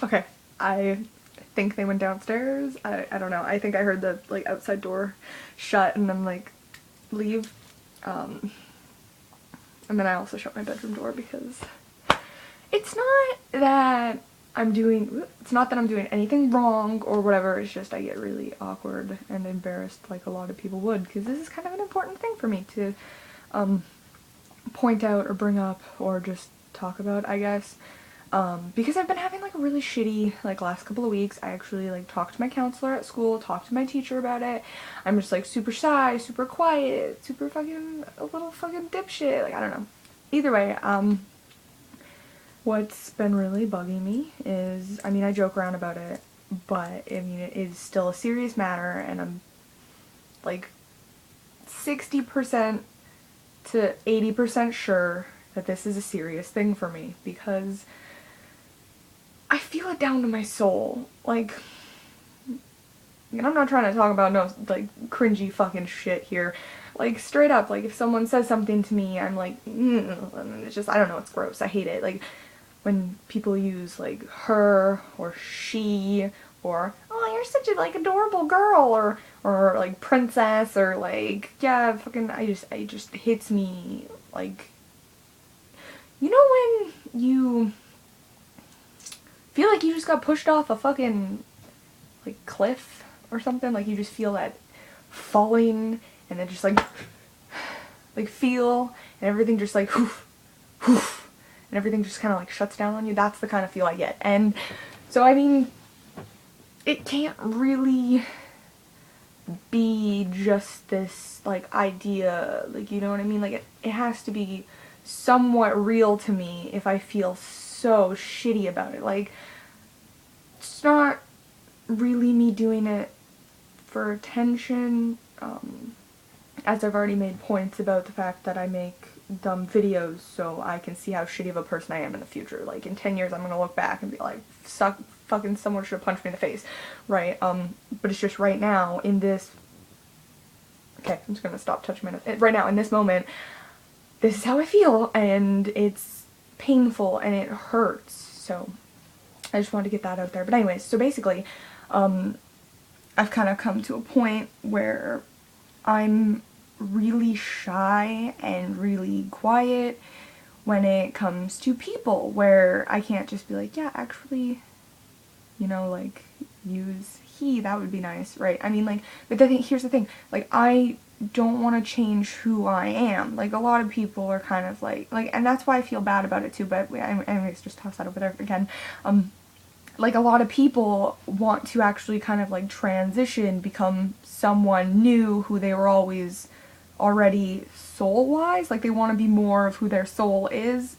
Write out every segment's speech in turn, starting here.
Okay, I think they went downstairs. I don't know. I think I heard the like outside door shut and then like leave. And then I also shut my bedroom door because it's not that it's not that I'm doing anything wrong or whatever. It's just I get really awkward and embarrassed like a lot of people would, because this is kind of an important thing for me to point out or bring up or just talk about, I guess. Because I've been having like a really shitty like last couple of weeks. I actually like talked to my counselor at school, talked to my teacher about it. I'm just like super shy, super quiet, super fucking a little fucking dipshit. Like I don't know. Either way, what's been really bugging me is, I mean, I joke around about it, but I mean it is still a serious matter, and I'm like 60% to 80% sure that this is a serious thing for me, because I feel it down to my soul. Like, and I'm not trying to talk about no, like, cringy fucking shit here. Like, straight up, like, if someone says something to me, I'm like, and it's just, I don't know, it's gross. I hate it. Like, when people use, like, her, or she, or, oh, you're such a, like, adorable girl, or, like, princess, or, like, yeah, fucking, it just hits me, like, you know when you feel like you just got pushed off a fucking, like, cliff or something? Like, you just feel that falling, and then just, like feel, and everything just, like, hoof, hoof, and everything just kind of, like, shuts down on you. That's the kind of feel I get. And so, I mean, it can't really be just this, like, idea, like, you know what I mean? Like, it has to be somewhat real to me if I feel so shitty about it. Like, it's not really me doing it for attention, as I've already made points about the fact that I make dumb videos so I can see how shitty of a person I am in the future. Like, in 10 years I'm gonna look back and be like, fucking someone should have punched me in the face, right? But it's just right now, in this, okay, I'm just gonna stop touching my nose. Right now, in this moment, this is how I feel, and it's painful, and it hurts, so I just wanted to get that out there. But anyways, so basically, I've kind of come to a point where I'm really shy and really quiet when it comes to people, where I can't just be like, yeah, actually, you know, like, use he, that would be nice, right? I mean, like, but here's the thing, like, I don't want to change who I am. Like, a lot of people are kind of like, and that's why I feel bad about it too, but anyways, just toss that over there again. Like, a lot of people want to actually kind of, like, transition, become someone new who they were always already soul-wise. Like, they want to be more of who their soul is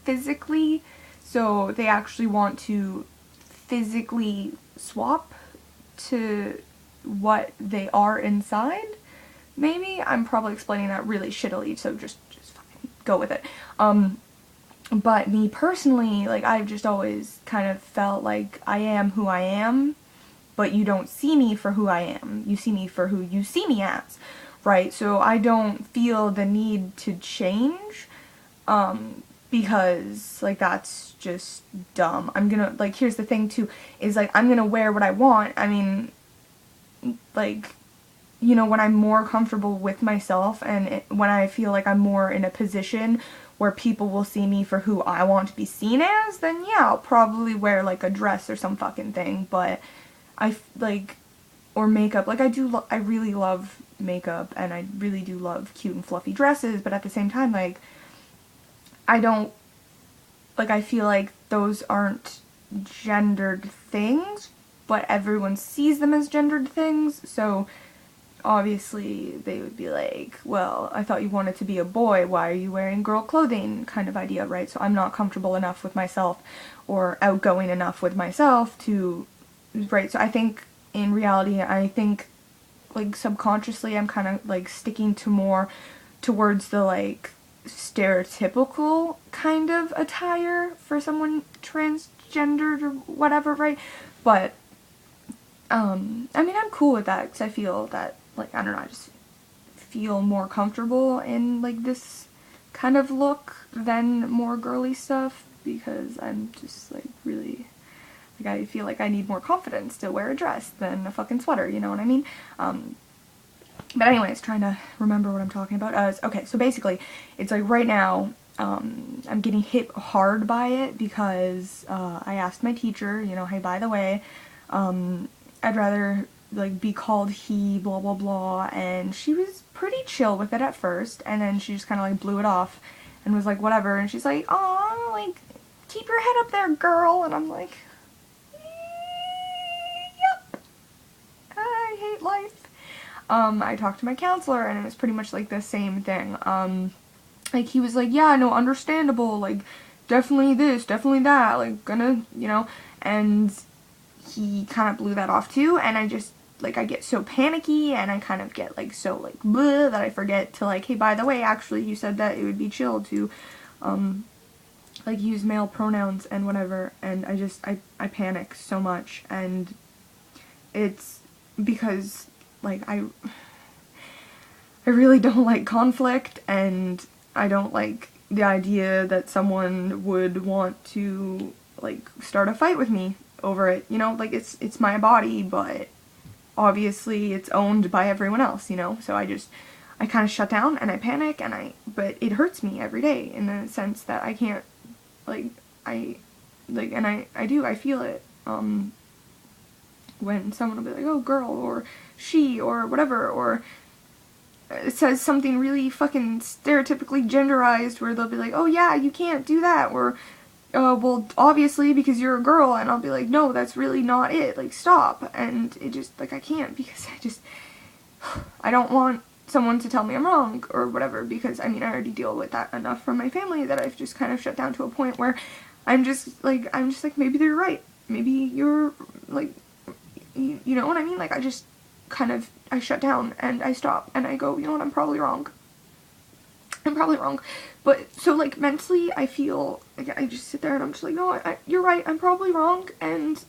physically, so they actually want to physically swap to what they are inside. Maybe I'm probably explaining that really shittily, so just fucking go with it. But me personally, like, I've just always kind of felt like I am who I am, but you don't see me for who I am. You see me for who you see me as, right? So I don't feel the need to change, because, like, that's just dumb. I'm gonna, like, here's the thing too, is, like, I'm gonna wear what I want. I mean, like, you know, when I'm more comfortable with myself, and when I feel like I'm more in a position where people will see me for who I want to be seen as, then yeah, I'll probably wear, like, a dress or some fucking thing. But like, or makeup. Like, I really love makeup, and I really do love cute and fluffy dresses, but at the same time, like, I don't, like, I feel like those aren't gendered things, but everyone sees them as gendered things, so obviously they would be like, well, I thought you wanted to be a boy, why are you wearing girl clothing, kind of idea, right? So I'm not comfortable enough with myself, or outgoing enough with myself to, right? So I think, in reality, I think, like, subconsciously I'm kind of, like, sticking to more towards the, like, stereotypical kind of attire for someone transgendered or whatever, right? But I mean, I'm cool with that, because I feel that, like, I don't know, I just feel more comfortable in, like, this kind of look than more girly stuff, because I'm just, like, really, Like, I feel like I need more confidence to wear a dress than a fucking sweater, you know what I mean? But anyways, trying to remember what I'm talking about. Okay, so basically, it's like right now, I'm getting hit hard by it because I asked my teacher, you know, hey, by the way, I'd rather like be called he, blah blah blah, and she was pretty chill with it at first, and then she just kind of like blew it off and was like, whatever, and she's like, oh, like, keep your head up there, girl, and I'm like, yep, I hate life. I talked to my counselor, and it was pretty much like the same thing. Like, he was like, yeah, no, understandable, like, definitely this, definitely that, like, gonna, you know, and he kind of blew that off too, and I just, like, I get so panicky, and I kind of get, like, so, like, bleh, that I forget to, like, hey, by the way, actually, you said that it would be chill to, like, use male pronouns and whatever, and I panic so much, and it's because, like, I really don't like conflict, and I don't like the idea that someone would want to, like, start a fight with me over it, you know, like, it's my body, but obviously it's owned by everyone else, you know, so I kind of shut down, and I panic, but it hurts me every day, in the sense that I can't, like, I feel it, when someone will be like, oh, girl, or she, or whatever, or it says something really fucking stereotypically genderized, where they'll be like, oh yeah, you can't do that, or, well, obviously, because you're a girl, and I'll be like, no, that's really not it, like, stop, and it just, like, I can't, because I don't want someone to tell me I'm wrong, or whatever, because, I mean, I already deal with that enough from my family, that I've just kind of shut down to a point where I'm just like, maybe they're right, maybe you're, like, you know what I mean, like, I shut down, and I stop, and I go, you know what, I'm probably wrong, but, so, like, mentally, I feel, like, I just sit there, and I'm just like, no, you're right, I'm probably wrong, and,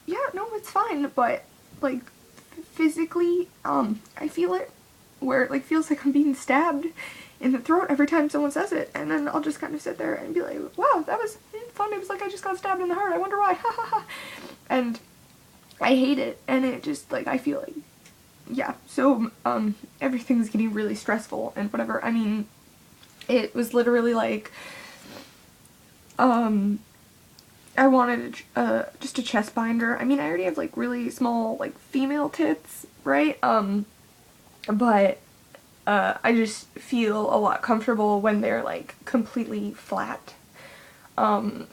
yeah, no, it's fine, but, like, physically, I feel it, where it, like, feels like I'm being stabbed in the throat every time someone says it, and then I'll just kind of sit there and be like, wow, that was fun, it was like I just got stabbed in the heart, I wonder why, ha ha ha, and I hate it, and it just, like, I feel like, yeah, so, everything's getting really stressful, and whatever, I mean, it was literally, like, I wanted, just a chest binder. I mean, I already have, like, really small, like, female tits, right, but, I just feel a lot comfortable when they're, like, completely flat, and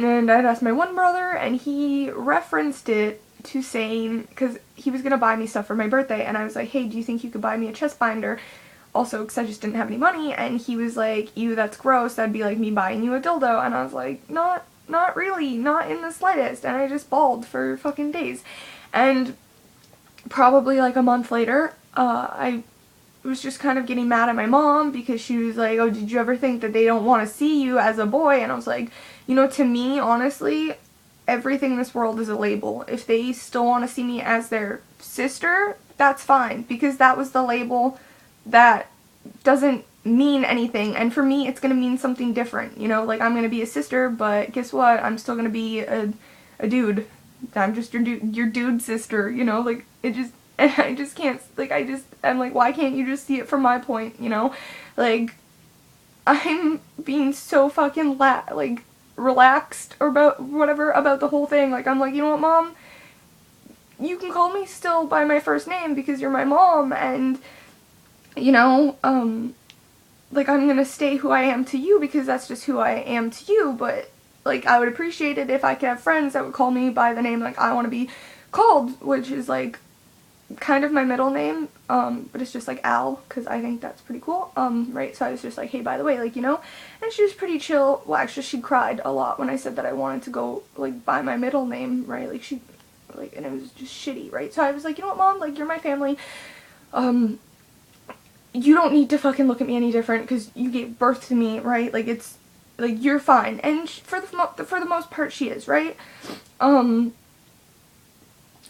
I'd asked my one brother, and he referenced it to saying, because he was gonna buy me stuff for my birthday, and I was like, hey, do you think you could buy me a chest binder? Also, because I just didn't have any money, and he was like, ew, that's gross, that'd be like me buying you a dildo, and I was like, not really, not in the slightest, and I just bawled for fucking days, and probably like a month later, I was just kind of getting mad at my mom, because she was like, oh, did you ever think that they don't want to see you as a boy, and I was like, you know, to me, honestly, everything in this world is a label. If they still want to see me as their sister, that's fine, because that was the label that doesn't mean anything, and for me it's gonna mean something different, you know, like, I'm gonna be a sister, but guess what, I'm still gonna be a dude. I'm just your dude sister, you know, like, it just, I just can't, like, I'm like, why can't you just see it from my point, you know, like, I'm being so fucking like, relaxed or about whatever about the whole thing, like, I'm like, you know what, Mom, you can call me still by my first name, because you're my mom, and, you know, like, I'm gonna stay who I am to you, because that's just who I am to you, but, like, I would appreciate it if I could have friends that would call me by the name, like, I want to be called, which is, like, kind of my middle name, but it's just, like, Al, because I think that's pretty cool, right, so I was just like, hey, by the way, like, you know, and she was pretty chill. Well, actually, she cried a lot when I said that I wanted to go, like, by my middle name, right, like, she, like, and it was just shitty, right, so I was like, you know what, Mom, like, you're my family, you don't need to fucking look at me any different, because you gave birth to me, right, like, it's, like, you're fine, and for the most part, she is, right,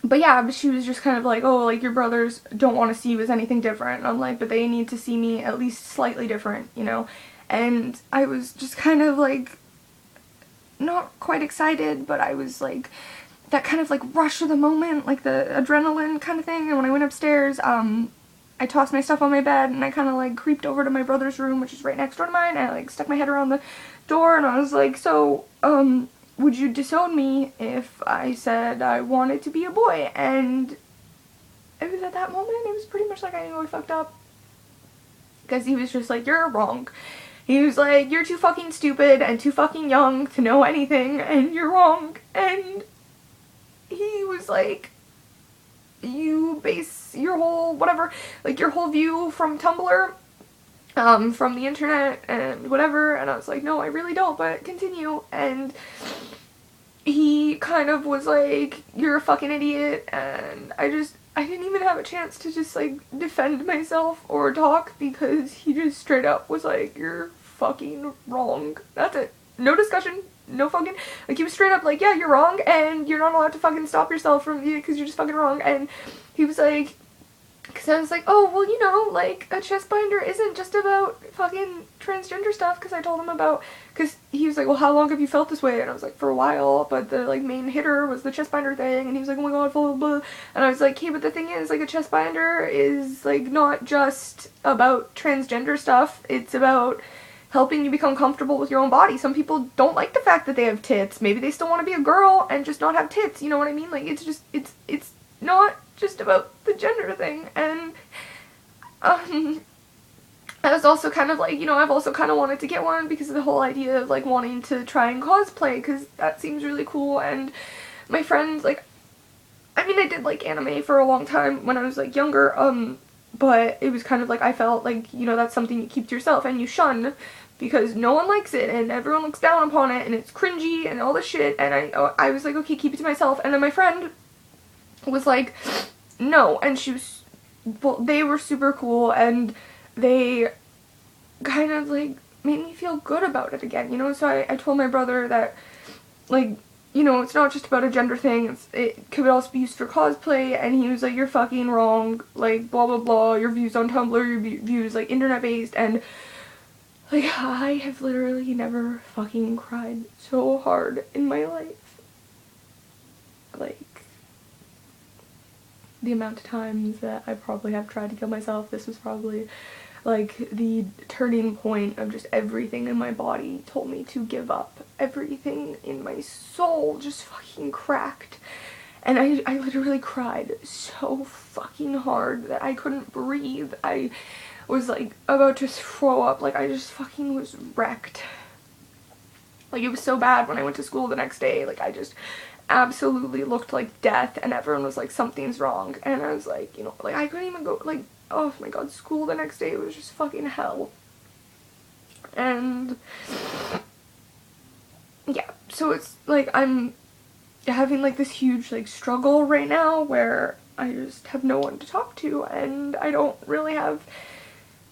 but yeah, but she was just kind of like, oh, like, your brothers don't want to see you as anything different, and I'm like, but they need to see me at least slightly different, you know, and I was just kind of like, not quite excited, but I was like, that kind of like rush of the moment, like the adrenaline kind of thing. And when I went upstairs, I tossed my stuff on my bed and I kind of like creeped over to my brother's room, which is right next door to mine, and I like stuck my head around the door and I was like, so, would you disown me if I said I wanted to be a boy? And it was at that moment, it was pretty much like I knew I fucked up. Because he was just like, you're wrong. He was like, you're too fucking stupid and too fucking young to know anything, and you're wrong. And he was like, you base your whole, whatever, like your whole view from Tumblr, from the internet and whatever. And I was like, no, I really don't, but continue. And he kind of was like, you're a fucking idiot, and I didn't even have a chance to just like defend myself or talk, because he just straight up was like, you're fucking wrong. That's it. No discussion. No fucking, like, he was straight up like, yeah, you're wrong, and you're not allowed to fucking stop yourself from you, because you're just fucking wrong. And he was like, because I was like, oh, well, you know, like, a chest binder isn't just about fucking transgender stuff, because I told him about, because he was like, well, how long have you felt this way? And I was like, for a while, but the, like, main hitter was the chest binder thing, and he was like, oh my god, blah, blah, blah. And I was like, hey, but the thing is, like, a chest binder is, like, not just about transgender stuff, it's about helping you become comfortable with your own body. Some people don't like the fact that they have tits. Maybe they still want to be a girl and just not have tits, you know what I mean? Like, it's just, it's not just about the gender thing. And, I was also kind of like, you know, I've also kind of wanted to get one because of the whole idea of, like, wanting to try and cosplay, because that seems really cool. And my friends, like, I mean, I did like anime for a long time when I was, like, younger, but it was kind of like, I felt like, you know, that's something you keep to yourself and you shun, because no one likes it and everyone looks down upon it and it's cringy and all this shit. And I was like, okay, keep it to myself. And then my friend was like, no. And she was, well, they were super cool, and they kind of like made me feel good about it again, you know. So I told my brother that, like, you know, it's not just about a gender thing, it could also be used for cosplay. And he was like, you're fucking wrong, like, blah blah blah, your views on Tumblr, your views, like, internet based. And, like, I have literally never fucking cried so hard in my life. Like, the amount of times that I probably have tried to kill myself, this was probably, like, the turning point of just everything in my body told me to give up. Everything in my soul just fucking cracked. And I literally cried so fucking hard that I couldn't breathe. I was, like, about to throw up. Like, I just fucking was wrecked. Like, it was so bad when I went to school the next day. Like, I just absolutely looked like death, and everyone was like, something's wrong. And I was like, you know, like, I couldn't even go, like, oh my god, school the next day was just fucking hell. And yeah, so it's like I'm having like this huge like struggle right now where I just have no one to talk to, and I don't really have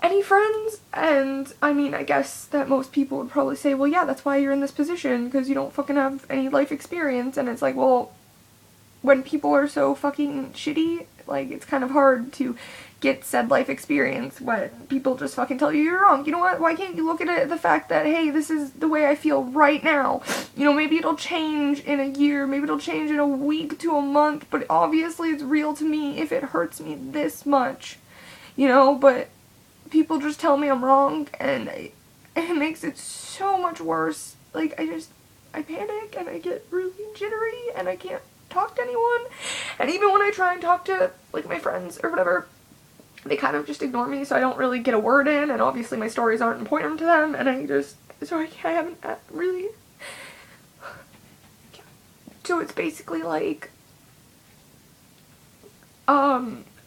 any friends. And I mean, I guess that most people would probably say, well, yeah, that's why you're in this position, because you don't fucking have any life experience. And it's like, well, when people are so fucking shitty, like, it's kind of hard to get said life experience when people just fucking tell you you're wrong. You know what? Why can't you look at it the fact that, hey, this is the way I feel right now. You know, maybe it'll change in a year, maybe it'll change in a week to a month, but obviously it's real to me if it hurts me this much. You know, but people just tell me I'm wrong, and it makes it so much worse. Like, I panic, and I get really jittery, and I can't talk to anyone. And even when I try and talk to, like, my friends or whatever, they kind of just ignore me, so I don't really get a word in, and obviously my stories aren't important to them, and so I haven't really, so it's basically like,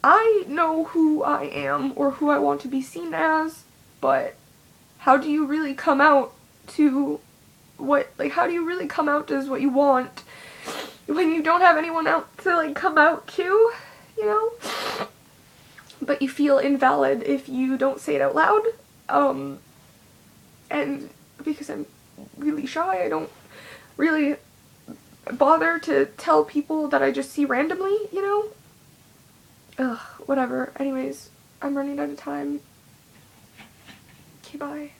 I know who I am, or who I want to be seen as, but how do you really come out to what, like, how do you really come out as what you want when you don't have anyone else to, like, come out to, you know? But you feel invalid if you don't say it out loud, and because I'm really shy, I don't really bother to tell people that I just see randomly, you know? Ugh, whatever. Anyways, I'm running out of time. Okay, bye.